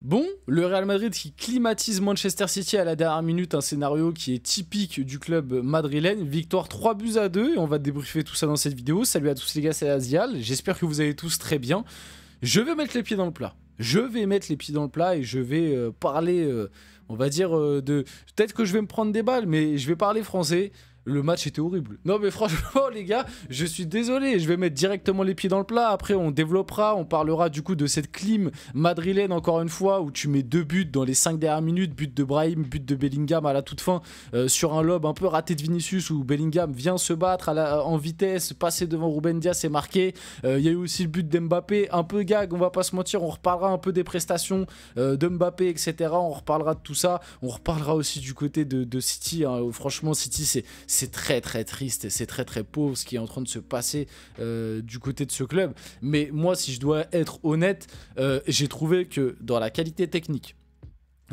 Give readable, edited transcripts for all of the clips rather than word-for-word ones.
Bon, le Real Madrid qui climatise Manchester City à la dernière minute, un scénario qui est typique du club madrilène. Victoire 3-2, et on va débriefer tout ça dans cette vidéo. Salut à tous les gars, c'est Azial, j'espère que vous allez tous très bien. Je vais mettre les pieds dans le plat. Et je vais parler, on va dire, de... Peut-être que je vais me prendre des balles, mais je vais parler français. Le match était horrible. Non mais franchement les gars, je suis désolé, je vais mettre directement les pieds dans le plat. Après on développera, on parlera du coup de cette clim madrilène encore une fois, où tu mets 2 buts dans les 5 dernières minutes, but de Brahim, but de Bellingham à la toute fin, sur un lob un peu raté de Vinicius, où Bellingham vient se battre en vitesse, passer devant Ruben Dias et marquer. Il y a eu aussi le but d'Mbappé, un peu gag, on va pas se mentir, on reparlera un peu des prestations de Mbappé, etc. On reparlera de tout ça, on reparlera aussi du côté de City, hein. Franchement City c'est très triste, c'est très pauvre ce qui est en train de se passer du côté de ce club. Mais moi, si je dois être honnête, j'ai trouvé que dans la qualité technique,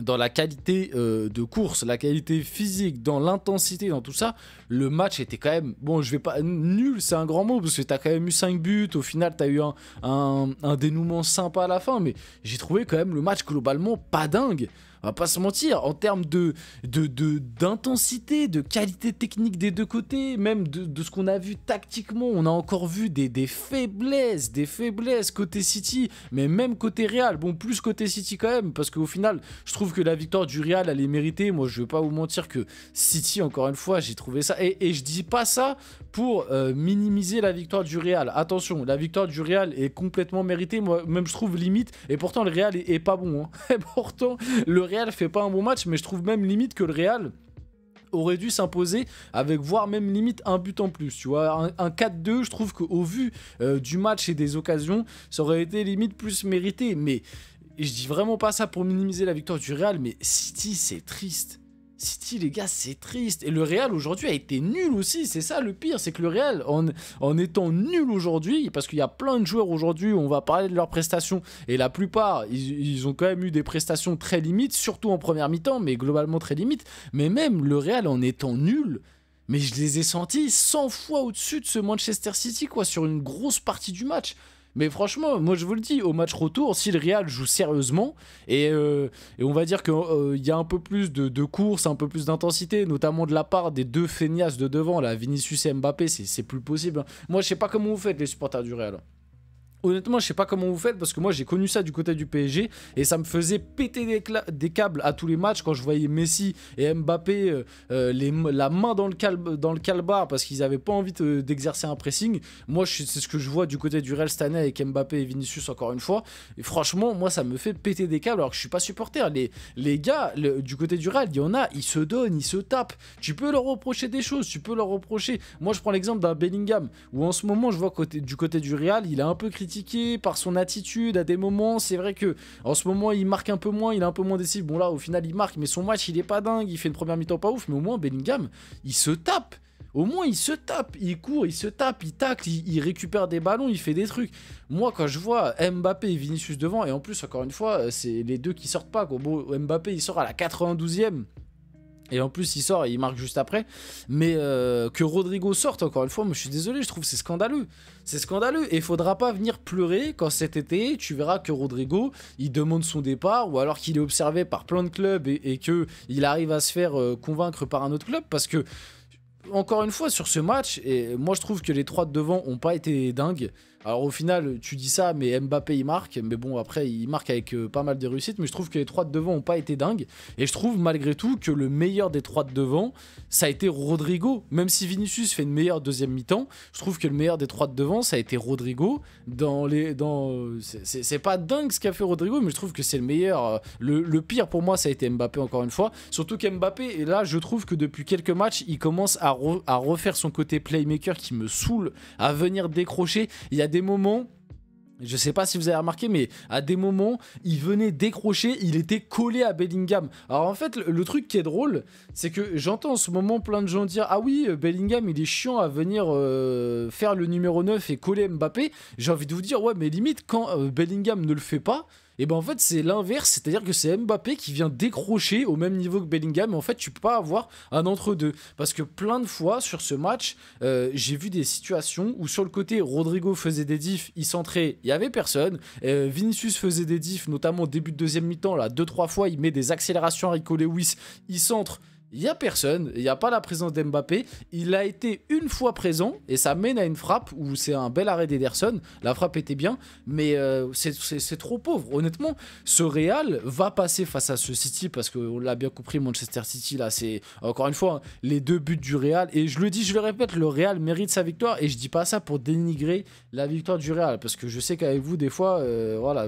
dans la qualité de course, la qualité physique, dans l'intensité, dans tout ça, le match était quand même... Bon, je vais pas... Nul, c'est un grand mot, parce que t'as quand même eu 5 buts, au final, t'as eu un dénouement sympa à la fin, mais j'ai trouvé quand même le match globalement pas dingue. On va pas se mentir, en termes d'intensité, de qualité technique des deux côtés, même de ce qu'on a vu tactiquement, on a encore vu des faiblesses côté City, mais même côté Real. Bon, plus côté City quand même, parce qu'au final, je trouve que la victoire du Real, elle est méritée. Moi, je vais pas vous mentir que City, encore une fois, j'ai trouvé ça. Et je dis pas ça pour minimiser la victoire du Real. Attention, la victoire du Real est complètement méritée. Moi, même je trouve limite, et pourtant le Real est pas bon. Hein. Et pourtant, le Real fait pas un bon match, mais je trouve même limite que le Real aurait dû s'imposer avec voire même limite un but en plus, tu vois, un 4-2, je trouve qu'au vu du match et des occasions, ça aurait été limite plus mérité. Mais je dis vraiment pas ça pour minimiser la victoire du Real, mais City c'est triste. City, les gars, c'est triste. Et le Real, aujourd'hui, a été nul aussi. C'est ça le pire, c'est que le Real, en étant nul aujourd'hui, parce qu'il y a plein de joueurs aujourd'hui, on va parler de leurs prestations, et la plupart, ils ont quand même eu des prestations très limites, surtout en première mi-temps, mais globalement très limites. Mais même le Real, en étant nul, mais je les ai sentis 100 fois au-dessus de ce Manchester City, quoi, sur une grosse partie du match. Mais franchement, moi je vous le dis, au match retour, si le Real joue sérieusement, et on va dire qu'il y a un peu plus de course, un peu plus d'intensité, notamment de la part des deux feignasses de devant, là, Vinicius et Mbappé, c'est plus possible. Moi je sais pas comment vous faites les supporters du Real. Honnêtement, je sais pas comment vous faites, parce que moi j'ai connu ça du côté du PSG et ça me faisait péter des câbles à tous les matchs quand je voyais Messi et Mbappé la main dans le calbar parce qu'ils avaient pas envie d'exercer un pressing. Moi c'est ce que je vois du côté du Real cette année avec Mbappé et Vinicius encore une fois. Et franchement, moi ça me fait péter des câbles alors que je suis pas supporter. Les gars du côté du Real, il y en a, ils se donnent, ils se tapent. Tu peux leur reprocher des choses, tu peux leur reprocher. Moi je prends l'exemple d'un Bellingham où en ce moment je vois du côté du Real, il est un peu critiqué par son attitude à des moments. C'est vrai que en ce moment il marque un peu moins, il est un peu moins décisif. Bon là au final il marque, mais son match il est pas dingue, il fait une première mi-temps pas ouf, mais au moins Bellingham il se tape. Au moins il se tape, il court, il se tape, il tacle, il récupère des ballons, il fait des trucs. Moi quand je vois Mbappé et Vinicius devant, et en plus encore une fois c'est les deux qui sortent pas quoi. Bon, Mbappé il sort à la 92e, et en plus il sort et il marque juste après. Mais que Rodrigo sorte, encore une fois, moi je suis désolé, je trouve que c'est scandaleux. C'est scandaleux, et il faudra pas venir pleurer quand cet été tu verras que Rodrigo il demande son départ, ou alors qu'il est observé par plein de clubs et qu'il arrive à se faire convaincre par un autre club. Parce que encore une fois sur ce match, et moi je trouve que les trois de devant ont pas été dingues. Alors au final tu dis ça, mais Mbappé il marque, mais bon après il marque avec pas mal de réussites, mais je trouve que les trois de devant ont pas été dingues. Et je trouve malgré tout que le meilleur des trois de devant ça a été Rodrigo. Même si Vinicius fait une meilleure deuxième mi-temps, je trouve que le meilleur des trois de devant ça a été Rodrigo. C'est pas dingue ce qu'a fait Rodrigo, mais je trouve que c'est le meilleur. Le pire pour moi ça a été Mbappé encore une fois. Surtout qu'Mbappé, et là je trouve que depuis quelques matchs il commence à refaire son côté playmaker qui me saoule, à venir décrocher. Il y a des moments, je sais pas si vous avez remarqué, mais à des moments, il venait décrocher, il était collé à Bellingham. Alors en fait, le truc qui est drôle, c'est que j'entends en ce moment plein de gens dire « Ah oui, Bellingham, il est chiant à venir faire le numéro 9 et coller Mbappé ». J'ai envie de vous dire « Ouais, mais limite, quand Bellingham ne le fait pas, Et ben en fait c'est l'inverse, c'est-à-dire que c'est Mbappé qui vient décrocher au même niveau que Bellingham, et en fait tu peux pas avoir un entre-deux, parce que plein de fois sur ce match, j'ai vu des situations où sur le côté Rodrigo faisait des diffs, il centrait, il y avait personne, Vinicius faisait des diffs, notamment au début de deuxième mi-temps, là 2-3 fois il met des accélérations à Rico Lewis, il centre, il n'y a personne, il n'y a pas la présence d'Mbappé. Il a été une fois présent et ça mène à une frappe où c'est un bel arrêt d'Ederson. La frappe était bien, mais c'est trop pauvre. Honnêtement, ce Real va passer face à ce City parce qu'on l'a bien compris, Manchester City, là, c'est encore une fois les deux buts du Real. Et je le dis, je le répète, le Real mérite sa victoire et je dis pas ça pour dénigrer la victoire du Real parce que je sais qu'avec vous, des fois, voilà,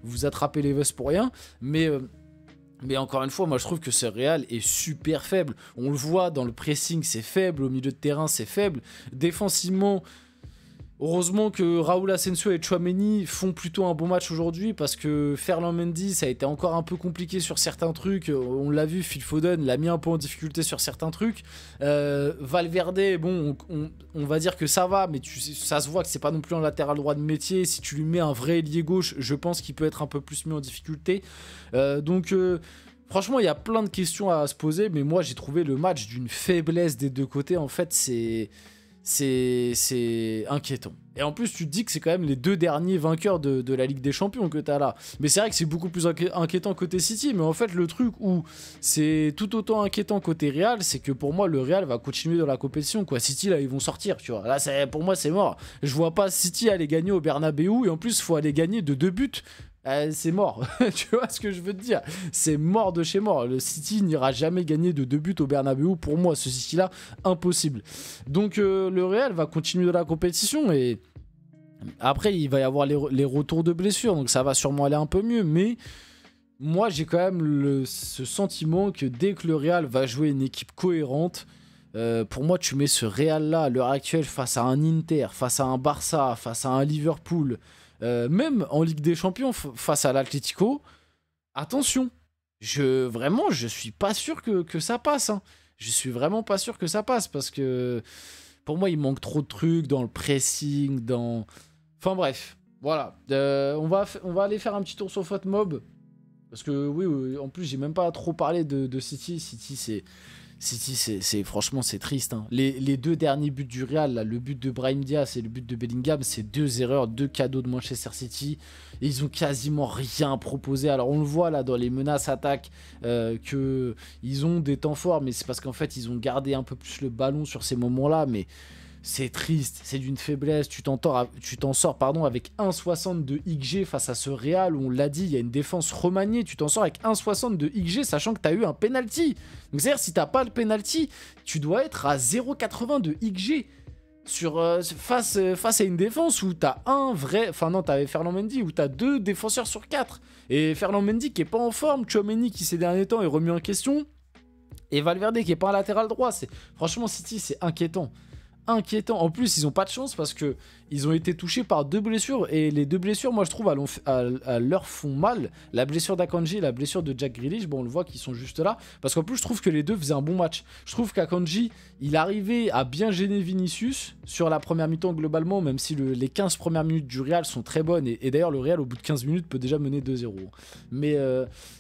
vous attrapez les vestes pour rien, mais encore une fois, moi je trouve que ce Real est super faible. On le voit dans le pressing, c'est faible. Au milieu de terrain, c'est faible. Défensivement, heureusement que Raúl Asensio et Tchouaméni font plutôt un bon match aujourd'hui parce que Ferland Mendy, ça a été encore un peu compliqué sur certains trucs. On l'a vu, Phil Foden l'a mis un peu en difficulté sur certains trucs. Valverde, bon, on va dire que ça va, mais ça se voit que c'est pas non plus un latéral droit de métier. Si tu lui mets un vrai ailier gauche, je pense qu'il peut être un peu plus mis en difficulté. Franchement, il y a plein de questions à se poser, mais moi j'ai trouvé le match d'une faiblesse des deux côtés. En fait, c'est inquiétant. Et en plus, tu te dis que c'est quand même les deux derniers vainqueurs de la Ligue des Champions que tu as là. Mais c'est vrai que c'est beaucoup plus inquiétant côté City. Mais en fait, le truc où c'est tout autant inquiétant côté Real, c'est que pour moi, le Real va continuer dans la compétition, quoi. City, là, ils vont sortir, tu vois. Là, pour moi, c'est mort. Je vois pas City aller gagner au Bernabeu. Et en plus, il faut aller gagner de 2 buts. C'est mort, tu vois ce que je veux te dire, c'est mort de chez mort. Le City n'ira jamais gagner de 2 buts au Bernabeu. Pour moi, ce City-là, impossible. Donc le Real va continuer dans la compétition et après il va y avoir les retours de blessures, donc ça va sûrement aller un peu mieux, mais moi j'ai quand même ce sentiment que dès que le Real va jouer une équipe cohérente, pour moi tu mets ce Real là à l'heure actuelle face à un Inter, face à un Barça, face à un Liverpool, même en Ligue des Champions face à l'Atlético, attention, vraiment je suis pas sûr que ça passe, hein. Je suis vraiment pas sûr que ça passe parce que pour moi il manque trop de trucs dans le pressing, enfin bref, voilà. On va aller faire un petit tour sur FotMob parce que oui, en plus j'ai même pas trop parlé de City. City, franchement, c'est triste, hein. Les deux derniers buts du Real, là, le but de Brahim Diaz et le but de Bellingham, c'est 2 erreurs, 2 cadeaux de Manchester City. Et ils ont quasiment rien proposé. Alors, on le voit là dans les menaces attaques qu'ils ont des temps forts, mais c'est parce qu'en fait, ils ont gardé un peu plus le ballon sur ces moments-là. Mais c'est triste, c'est d'une faiblesse. Tu t'en sors avec 1,60 de XG face à ce Real où on l'a dit, il y a une défense remaniée. Tu t'en sors avec 1,60 de XG sachant que tu as eu un penalty. Donc c'est-à-dire si t'as pas le penalty, tu dois être à 0,80 de XG face à une défense où t'as un vrai... Enfin non, t'avais Ferland Mendy où t'as 2 défenseurs sur 4. Et Ferland Mendy qui est pas en forme, Tchouaméni qui ces derniers temps est remis en question, et Valverde qui est pas un latéral droit. Franchement, City, c'est inquiétant. En plus ils ont pas de chance parce que ils ont été touchés par 2 blessures et les 2 blessures moi je trouve leur font mal. La blessure d'Akanji et la blessure de Jack Grealish, bon on le voit qu'ils sont juste là parce qu'en plus je trouve que les deux faisaient un bon match. Je trouve qu'Akanji il arrivait à bien gêner Vinicius sur la première mi-temps globalement, même si les 15 premières minutes du Real sont très bonnes et d'ailleurs le Real au bout de 15 minutes peut déjà mener 2-0. Mais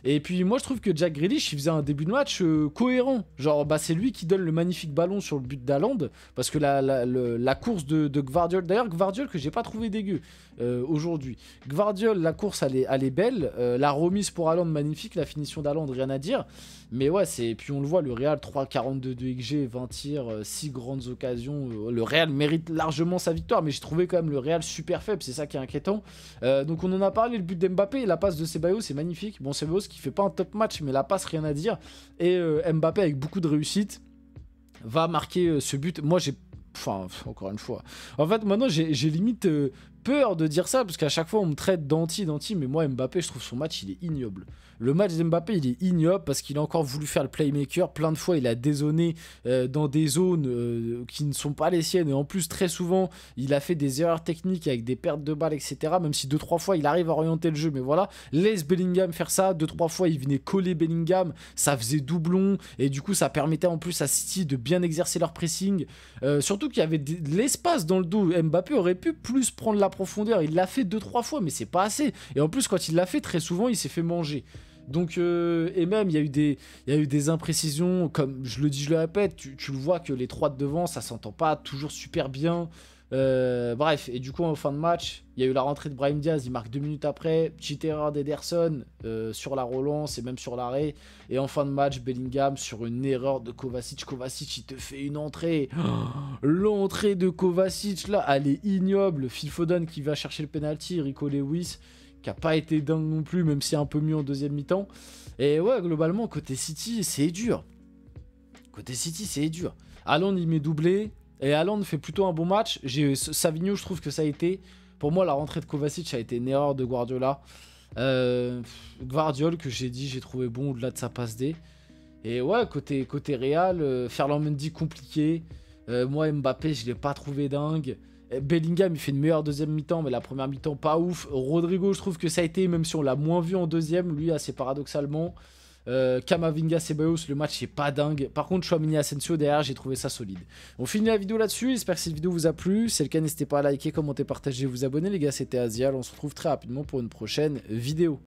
et puis moi je trouve que Jack Grealish il faisait un début de match cohérent, genre c'est lui qui donne le magnifique ballon sur le but d'Haaland parce que la course de Gvardiol, d'ailleurs Gvardiol que j'ai pas trouvé dégueu aujourd'hui. Gvardiol, la course elle est belle, la remise pour Haaland magnifique, la finition d'Haaland rien à dire, mais ouais puis on le voit, le Real 3,42 de XG, 20 tirs, 6 grandes occasions, le Real mérite largement sa victoire, mais j'ai trouvé quand même le Real super faible, c'est ça qui est inquiétant. Donc on en a parlé, le but d'Mbappé, la passe de Ceballos c'est magnifique, bon Ceballos qui fait pas un top match mais la passe rien à dire, et Mbappé avec beaucoup de réussite va marquer ce but. Moi enfin, encore une fois. En fait, maintenant, j'ai limite peur de dire ça, parce qu'à chaque fois, on me traite d'anti, mais moi, Mbappé, je trouve son match, il est ignoble. Le match d'Mbappé, il est ignoble, parce qu'il a encore voulu faire le playmaker. Plein de fois, il a dézonné dans des zones qui ne sont pas les siennes, et en plus, très souvent, il a fait des erreurs techniques avec des pertes de balles, etc. Même si 2-3 fois, il arrive à orienter le jeu, mais voilà. Laisse Bellingham faire ça. 2-3 fois, il venait coller Bellingham, ça faisait doublon, et du coup, ça permettait en plus à City de bien exercer leur pressing. Surtout qu'il y avait de l'espace dans le dos. Mbappé aurait pu plus prendre la profondeur. Il l'a fait 2-3 fois, mais c'est pas assez. Et en plus, quand il l'a fait, très souvent, il s'est fait manger. Donc, et même, il y a eu des imprécisions, comme je le dis, je le répète, tu le vois que les 3 de devant, ça s'entend pas toujours super bien. Bref, et du coup, en fin de match, il y a eu la rentrée de Brahim Diaz, il marque 2 minutes après, petite erreur d'Ederson sur la relance et même sur l'arrêt. Et en fin de match, Bellingham sur une erreur de Kovacic. Kovacic, il te fait une entrée. L'entrée de Kovacic, là, elle est ignoble. Phil Foden qui va chercher le penalty, Rico Lewis, qui a pas été dingue non plus, même si un peu mieux en deuxième mi-temps. Et ouais, globalement, côté City, c'est dur. Côté City, c'est dur. Haaland, il met doublé. Et Haaland fait plutôt un bon match. Savigno, je trouve que ça a été... Pour moi, la rentrée de Kovacic a été une erreur de Guardiola. Gvardiol, que j'ai dit, j'ai trouvé bon au-delà de sa passe D. Et ouais, côté Real, Ferland Mendy compliqué. Moi, Mbappé, je l'ai pas trouvé dingue. Bellingham, il fait une meilleure deuxième mi-temps, mais la première mi-temps, pas ouf. Rodrigo, je trouve que ça a été, même si on l'a moins vu en deuxième, lui, assez paradoxalement. Camavinga, Ceballos, le match est pas dingue. Par contre, Tchouaméni, Asensio, derrière, j'ai trouvé ça solide. On finit la vidéo là-dessus. J'espère que cette vidéo vous a plu. Si c'est le cas, n'hésitez pas à liker, commenter, partager, vous abonner. Les gars, c'était Azial. On se retrouve très rapidement pour une prochaine vidéo.